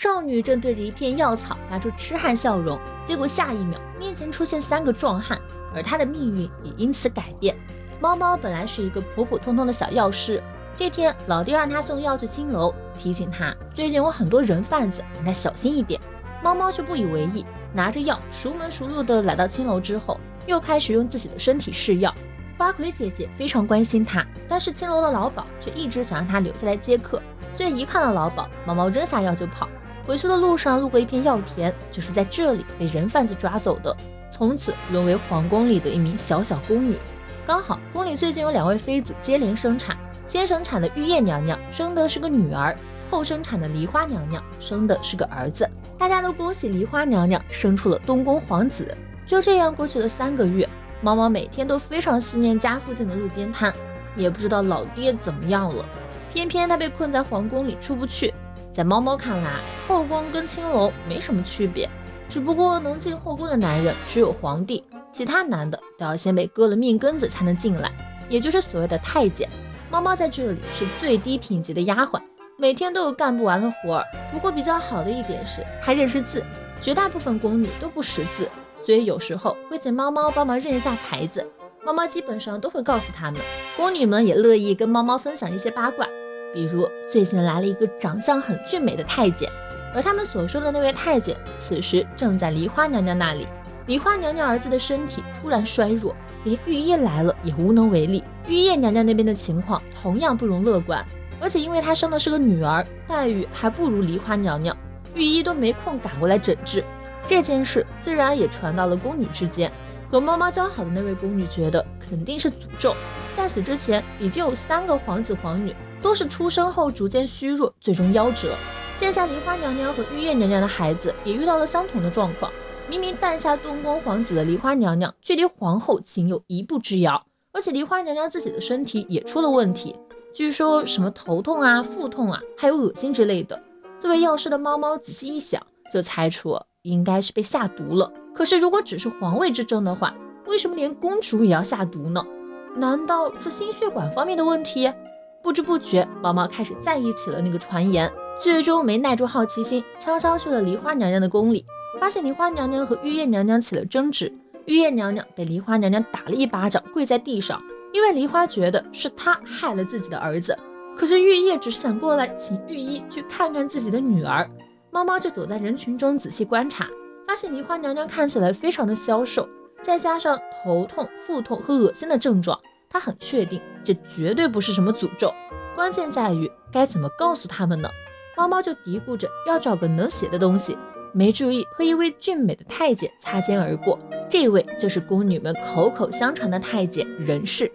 少女正对着一片药草发出痴汉笑容，结果下一秒面前出现3个壮汉，而她的命运也因此改变。猫猫本来是一个普普通通的小药师，这天老爹让他送药去青楼，提醒他最近有很多人贩子，让他小心一点。猫猫却不以为意，拿着药熟门熟路的来到青楼之后，又开始用自己的身体试药。花魁姐姐非常关心他，但是青楼的老鸨却一直想让他留下来接客，所以一看到老鸨，猫猫扔下药就跑。回去的路上路过一片药田，就是在这里被人贩子抓走的，从此沦为皇宫里的一名小小宫女。刚好宫里最近有2位妃子接连生产，先生产的玉叶娘娘生的是个女儿，后生产的梨花娘娘生的是个儿子。大家都恭喜梨花娘娘生出了东宫皇子。就这样过去了3个月，猫猫每天都非常思念家附近的路边摊，也不知道老爹怎么样了，偏偏他被困在皇宫里出不去。在猫猫看来，后宫跟青楼没什么区别，只不过能进后宫的男人只有皇帝，其他男的都要先被割了命根子才能进来，也就是所谓的太监。猫猫在这里是最低品级的丫鬟，每天都有干不完的活儿。不过比较好的一点是她认识字，绝大部分宫女都不识字，所以有时候会请猫猫帮忙认一下牌子，猫猫基本上都会告诉他们。宫女们也乐意跟猫猫分享一些八卦，比如最近来了一个长相很俊美的太监，而他们所说的那位太监此时正在梨花娘娘那里。梨花娘娘儿子的身体突然衰弱，连御医来了也无能为力。玉叶娘娘那边的情况同样不容乐观，而且因为她生的是个女儿，待遇还不如梨花娘娘，御医都没空赶过来诊治。这件事自然也传到了宫女之间，和猫猫交好的那位宫女觉得肯定是诅咒。在此之前已经有3个皇子皇女都是出生后逐渐虚弱，最终夭折。现在梨花娘娘和玉叶娘娘的孩子也遇到了相同的状况，明明诞下东宫皇子的梨花娘娘距离皇后仅有1步之遥，而且梨花娘娘自己的身体也出了问题，据说什么头痛啊、腹痛啊，还有恶心之类的。作为药师的猫猫仔细一想，就猜出应该是被下毒了。可是如果只是皇位之争的话，为什么连公主也要下毒呢？难道是心血管方面的问题？不知不觉猫猫开始在意起了那个传言，最终没耐住好奇心，悄悄去了梨花娘娘的宫里，发现梨花娘娘和玉叶娘娘起了争执。玉叶娘娘被梨花娘娘打了一巴掌，跪在地上，因为梨花觉得是她害了自己的儿子，可是玉叶只是想过来请御医去看看自己的女儿。猫猫就躲在人群中仔细观察，发现梨花娘娘看起来非常的消瘦，再加上头痛、腹痛和恶心的症状，她很确定这绝对不是什么诅咒。关键在于该怎么告诉他们呢？猫猫就嘀咕着要找个能写的东西，没注意和一位俊美的太监擦肩而过，这位就是宫女们口口相传的太监任氏。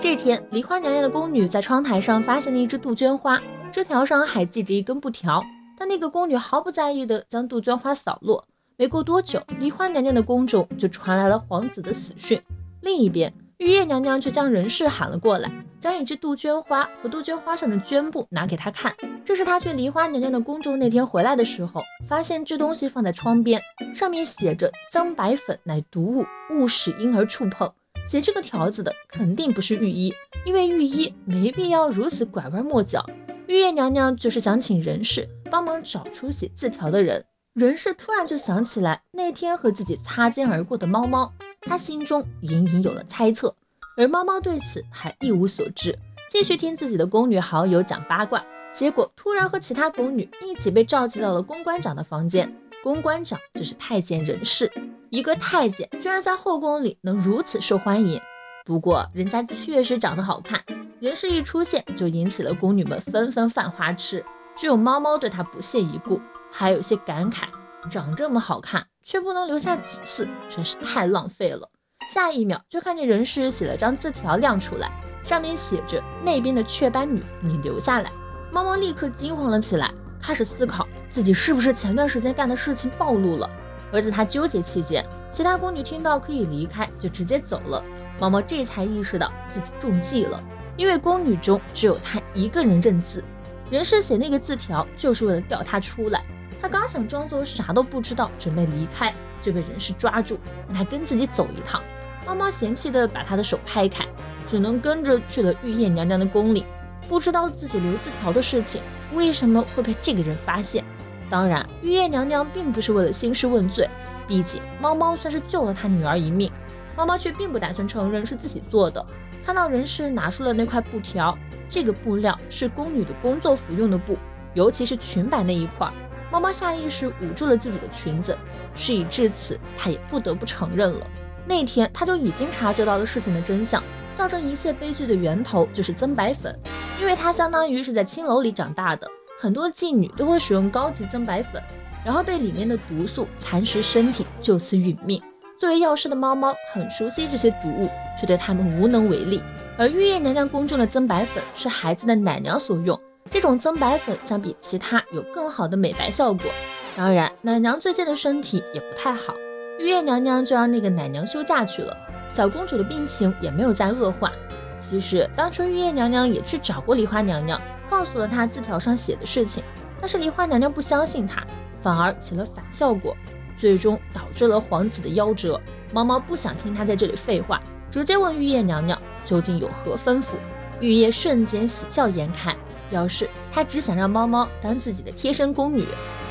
这天，梨花娘娘的宫女在窗台上发现了一只杜鹃花，枝条上还系着一根布条，但那个宫女毫不在意地将杜鹃花扫落。没过多久，梨花娘娘的宫中就传来了皇子的死讯。另一边，玉叶娘娘却将任氏喊了过来，将一只杜鹃花和杜鹃花上的绢布拿给她看。这是她去梨花娘娘的宫中那天回来的时候，发现这东西放在窗边，上面写着姜白粉乃毒物，勿使婴儿触碰。写这个条子的肯定不是御医，因为御医没必要如此拐弯抹角。玉叶娘娘就是想请任氏帮忙找出写字条的人。任氏突然就想起来那天和自己擦肩而过的猫猫，她心中隐隐有了猜测，而猫猫对此还一无所知，继续听自己的宫女好友讲八卦。结果突然和其他宫女一起被召集到了宫官长的房间，宫官长就是太监任氏。一个太监居然在后宫里能如此受欢迎，不过人家确实长得好看，任氏一出现就引起了宫女们纷纷犯花痴，只有猫猫对他不屑一顾，还有些感慨，长这么好看却不能留下子嗣，真是太浪费了。下一秒就看见任氏写了张字条亮出来，上面写着那边的雀斑女你留下来。猫猫立刻惊慌了起来，开始思考自己是不是前段时间干的事情暴露了。而在他纠结期间，其他宫女听到可以离开就直接走了。猫猫这才意识到自己中计了，因为宫女中只有他一个人认字，任氏写那个字条就是为了调他出来。他刚想装作啥都不知道准备离开，就被任氏抓住，让他跟自己走一趟。猫猫嫌弃地把他的手拍开，只能跟着去了玉叶娘娘的宫里。不知道自己留字条的事情为什么会被这个人发现，当然，玉叶娘娘并不是为了兴师问罪，毕竟猫猫算是救了她女儿一命。猫猫却并不打算承认是自己做的。看到人事拿出了那块布条，这个布料是宫女的工作服用的布，尤其是裙摆那一块。猫猫下意识捂住了自己的裙子，事已至此，她也不得不承认了。那天她就已经察觉到了事情的真相，造成一切悲剧的源头就是增白粉，因为她相当于是在青楼里长大的，很多妓女都会使用高级增白粉，然后被里面的毒素蚕食身体，就此殒命。作为药师的猫猫很熟悉这些毒物，却对它们无能为力。而玉叶娘娘宫中的增白粉是孩子的奶娘所用，这种增白粉相比其他有更好的美白效果。当然，奶娘最近的身体也不太好，玉叶娘娘就让那个奶娘休假去了，小公主的病情也没有再恶化。其实当初玉叶娘娘也去找过梨花娘娘，告诉了她字条上写的事情，但是梨花娘娘不相信她，反而起了反效果，最终导致了皇子的夭折。猫猫不想听她在这里废话，直接问玉叶娘娘究竟有何吩咐。玉叶瞬间喜笑颜开，表示她只想让猫猫当自己的贴身宫女。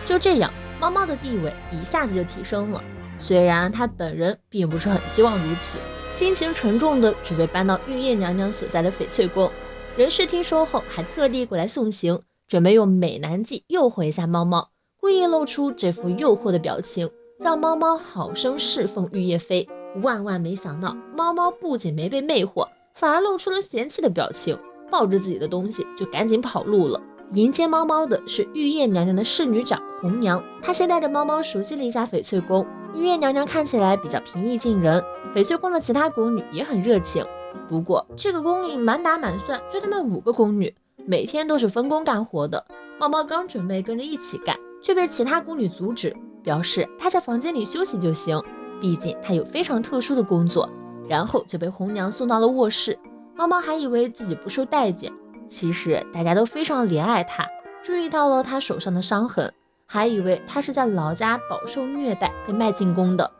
就这样，猫猫的地位一下子就提升了。虽然她本人并不是很希望如此，心情沉重的准备搬到玉叶娘娘所在的翡翠宫。人事听说后还特地过来送行，准备用美男计诱惑一下猫猫，故意露出这副诱惑的表情，让猫猫好生侍奉玉叶妃。万万没想到，猫猫不仅没被魅惑，反而露出了嫌弃的表情，抱着自己的东西就赶紧跑路了。迎接猫猫的是玉叶娘娘的侍女长红娘，她先带着猫猫熟悉了一下翡翠宫。玉叶娘娘看起来比较平易近人，翡翠宫的其他宫女也很热情。不过这个宫里满打满算就他们5个宫女，每天都是分工干活的。猫猫刚准备跟着一起干，却被其他宫女阻止，表示她在房间里休息就行，毕竟她有非常特殊的工作。然后就被红娘送到了卧室。猫猫还以为自己不受待见，其实大家都非常怜爱她，注意到了她手上的伤痕，还以为她是在老家饱受虐待被卖进宫的。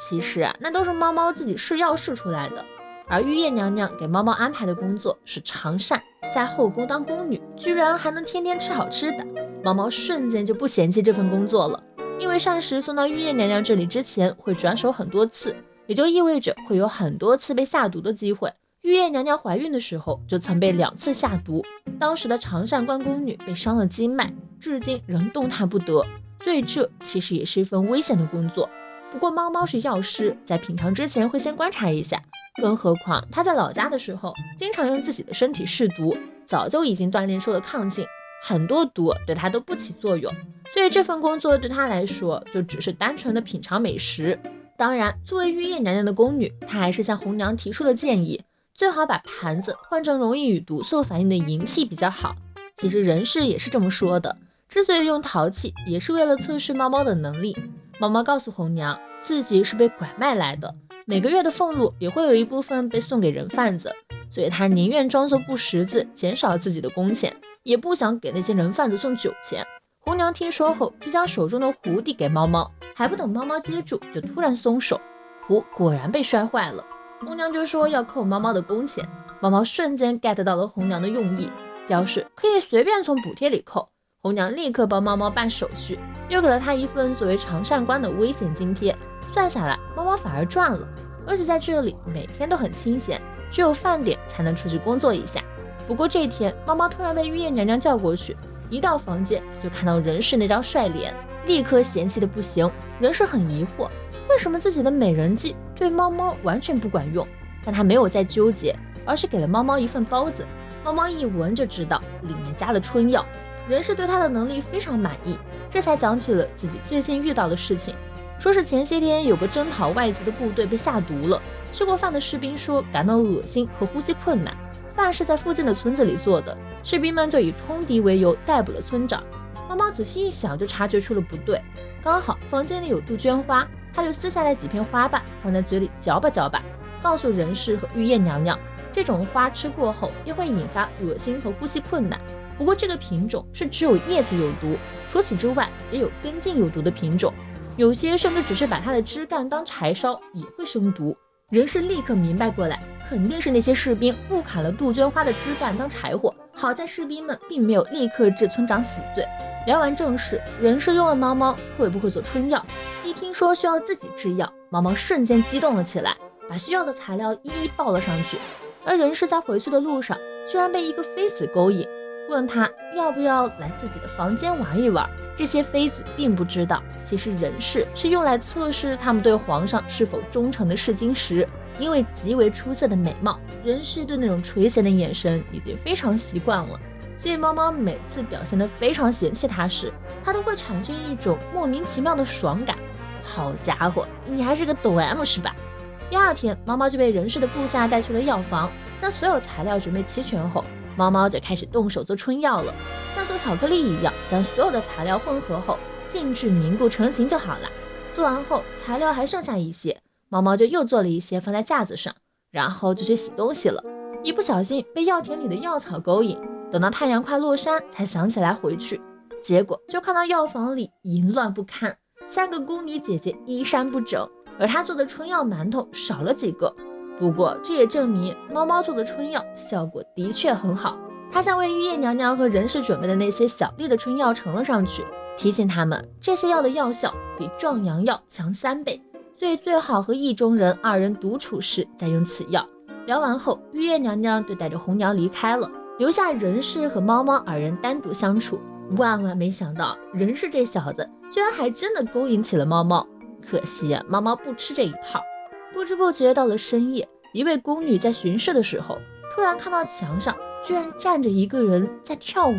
其实那都是猫猫自己试药试出来的。而玉叶娘娘给猫猫安排的工作是长膳，在后宫当宫女，居然还能天天吃好吃的。猫猫瞬间就不嫌弃这份工作了，因为膳食送到玉叶娘娘这里之前会转手很多次，也就意味着会有很多次被下毒的机会。玉叶娘娘怀孕的时候就曾被2次下毒，当时的长膳关宫女被伤了经脉，至今仍动弹不得，所以这其实也是一份危险的工作。不过猫猫是药师，在品尝之前会先观察一下，更何况她在老家的时候经常用自己的身体试毒，早就已经锻炼出了抗性，很多毒对她都不起作用，所以这份工作对她来说就只是单纯的品尝美食。当然，作为玉叶娘娘的宫女，她还是向红娘提出了建议，最好把盘子换成容易与毒素反应的银器比较好。其实人事也是这么说的，之所以用陶器，也是为了测试猫猫的能力。猫猫告诉红娘，自己是被拐卖来的，每个月的俸禄也会有一部分被送给人贩子，所以她宁愿装作不识字，减少自己的工钱，也不想给那些人贩子送酒钱。红娘听说后，就将手中的壶递给猫猫，还不等猫猫接住，就突然松手，壶果然被摔坏了。红娘就说要扣猫猫的工钱，猫猫瞬间 get 到了红娘的用意，表示可以随便从补贴里扣。红娘立刻帮猫猫办手续，又给了她一份作为长膳官的危险津贴，算下来猫猫反而赚了，而且在这里每天都很清闲，只有饭点才能出去工作一下。不过这天猫猫突然被玉叶娘娘叫过去，一到房间就看到人事那张帅脸，立刻嫌弃的不行。人事很疑惑，为什么自己的美人计对猫猫完全不管用，但他没有再纠结，而是给了猫猫一份包子。猫猫一闻就知道里面加了春药，人事对他的能力非常满意，这才讲起了自己最近遇到的事情，说是前些天有个征讨外族的部队被下毒了，吃过饭的士兵说感到恶心和呼吸困难，饭是在附近的村子里做的，士兵们就以通敌为由逮捕了村长。猫猫仔细一想就察觉出了不对，刚好房间里有杜鹃花，他就撕下来几片花瓣放在嘴里嚼吧嚼吧，告诉人事和玉叶娘娘，这种花吃过后也会引发恶心和呼吸困难，不过这个品种是只有叶子有毒，除此之外也有根茎有毒的品种，有些甚至只是把它的枝干当柴烧也会生毒。人事立刻明白过来，肯定是那些士兵误砍了杜鹃花的枝干当柴火，好在士兵们并没有立刻治村长死罪。聊完正事，任氏又问猫猫会不会做春药。一听说需要自己制药，猫猫瞬间激动了起来，把需要的材料一一报了上去。而任氏在回去的路上，居然被一个妃子勾引，问他要不要来自己的房间玩一玩。这些妃子并不知道，其实任氏是用来测试他们对皇上是否忠诚的试金石。因为极为出色的美貌，任氏对那种垂涎的眼神已经非常习惯了，所以猫猫每次表现得非常嫌弃他时，他都会产生一种莫名其妙的爽感。好家伙，你还是个抖 M 是吧？第二天，猫猫就被任氏的部下带去了药房，将所有材料准备齐全后，猫猫就开始动手做春药了。像做巧克力一样，将所有的材料混合后静置凝固成型就好了。做完后，材料还剩下一些，猫猫就又做了一些放在架子上，然后就去洗东西了。一不小心被药田里的药草勾引，等到太阳快落山才想起来回去，结果就看到药房里淫乱不堪，3个宫女姐姐衣衫不整，而她做的春药馒头少了几个。不过这也证明猫猫做的春药效果的确很好。她将为玉叶娘娘和任氏准备的那些小粒的春药盛了上去，提醒他们这些药的药效比壮阳药强3倍，所以最好和意中人2人独处时再用此药。聊完后，玉叶娘娘就带着红娘离开了，留下任氏和猫猫2人单独相处。万万没想到，任氏这小子居然还真的勾引起了猫猫，可惜啊，猫猫不吃这一套。不知不觉到了深夜，一位宫女在巡视的时候，突然看到墙上居然站着一个人在跳舞。